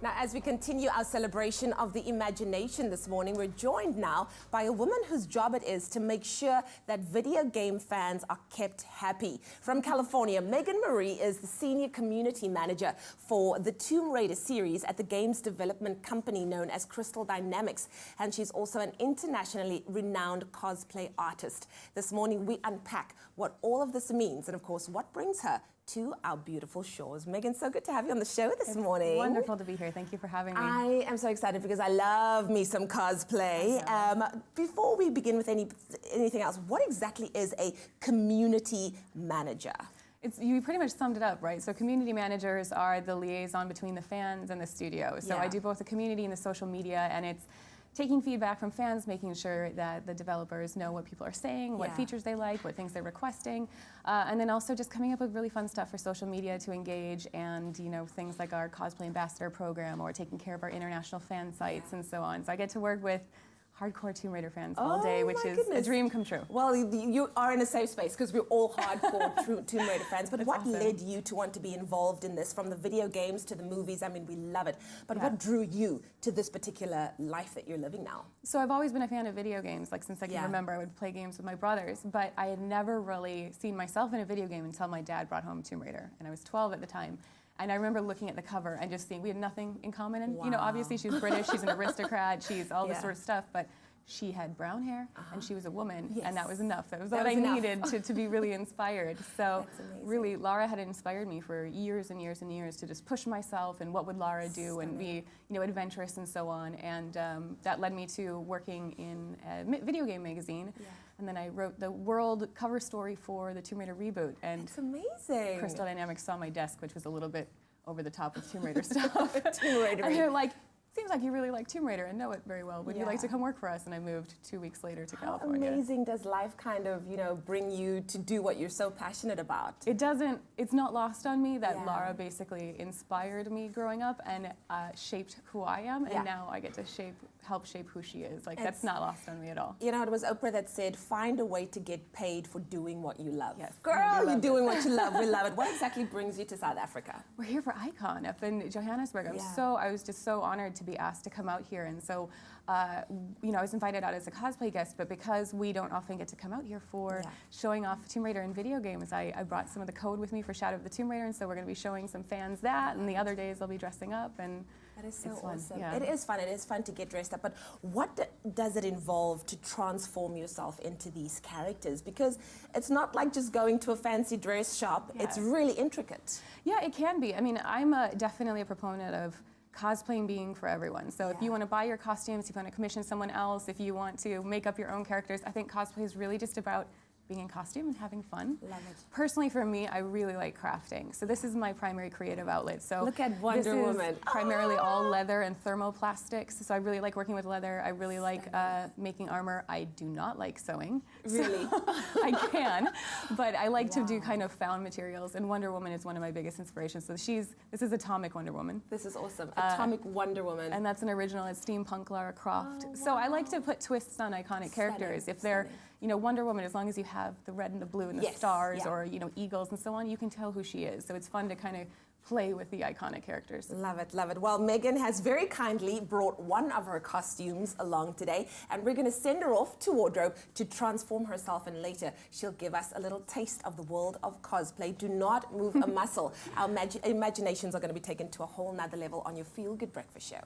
Now, as we continue our celebration of the imagination this morning, we're joined now by a woman whose job it is to make sure that video game fans are kept happy. From California, Meagan is the Senior Community Manager for the Tomb Raider series at the games development company known as Crystal Dynamics, and she's also an internationally renowned cosplay artist. This morning, we unpack what all of this means and, of course, what brings her to our beautiful shores. Meagan, so good to have you on the show this morning. Wonderful to be here. Thank you for having me. I am so excited because I love me some cosplay. Before we begin with anything else, what exactly is a community manager? You pretty much summed it up, right? So community managers are the liaison between the fans and the studio. So I do both the community and the social media, and it's taking feedback from fans, making sure that the developers know what people are saying, what features they like, what things they're requesting, and then also just coming up with really fun stuff for social media to engage, and things like our Cosplay Ambassador program or taking care of our international fan sites and so on. So I get to work with hardcore Tomb Raider fans all day, which is a dream come true. Well, you are in a safe space because we're all hardcore Tomb Raider fans. But what led you to want to be involved in this, from the video games to the movies? I mean, we love it. But what drew you to this particular life that you're living now? So I've always been a fan of video games. Like, since I can remember, I would play games with my brothers. But I had never really seen myself in a video game until my dad brought home Tomb Raider. And I was 12 at the time. And I remember looking at the cover and just seeing we had nothing in common. And obviously she's British, she's an aristocrat, she's all this sort of stuff. But she had brown hair and she was a woman, and that was enough. That was what I needed to be really inspired. So really, Lara had inspired me for years and years and years to just push myself and what would Lara do and be adventurous and so on. And that led me to working in a video game magazine. And then I wrote the world cover story for the Tomb Raider reboot. And it's amazing. Crystal Dynamics saw my desk, which was a little bit over the top with Tomb Raider stuff. Tomb Raider. And they're like, seems like you really like Tomb Raider and know it very well. Would you like to come work for us? And I moved 2 weeks later to California. How amazing does life kind of, bring you to do what you're so passionate about? It doesn't, it's not lost on me that Lara basically inspired me growing up and shaped who I am. And now I get to help shape who she is. Like, that's not lost on me at all. It was Oprah that said, find a way to get paid for doing what you love. Yes. Girl, you're doing what you love. We love it. What exactly brings you to South Africa? We're here for Icon up in Johannesburg. I was just so honored to be asked to come out here. And so, I was invited out as a cosplay guest, but because we don't often get to come out here for showing off Tomb Raider in video games, I brought some of the code with me for Shadow of the Tomb Raider, and so we're going to be showing some fans that, and the other days I'll be dressing up, and that is so awesome. Yeah. It is fun. It is fun to get dressed up. But what does it involve to transform yourself into these characters? Because it's not like just going to a fancy dress shop. It's really intricate. Yeah, it can be. I mean, I'm definitely a proponent of cosplaying being for everyone. So if you want to buy your costumes, if you want to commission someone else, if you want to make up your own characters, I think cosplay is really just about being in costume and having fun. Love it. Personally, for me, I really like crafting. So this is my primary creative outlet. So look at Wonder Woman. This is primarily all leather and thermoplastics. So I really like working with leather. I really like making armor. I do not like sewing. Really? So I can, but I like to do kind of found materials. And Wonder Woman is one of my biggest inspirations. So this is Atomic Wonder Woman. This is awesome. Atomic Wonder Woman. And that's an original. It's steampunk Lara Croft. So I like to put twists on iconic characters. If they're Wonder Woman, as long as you have the red and the blue and the stars or, eagles and so on, you can tell who she is. So it's fun to kind of play with the iconic characters. Love it, love it. Well, Meagan has very kindly brought one of her costumes along today, and we're going to send her off to wardrobe to transform herself, and later she'll give us a little taste of the world of cosplay. Do not move a muscle. Our imaginations are going to be taken to a whole nother level on your Feel Good Breakfast Show.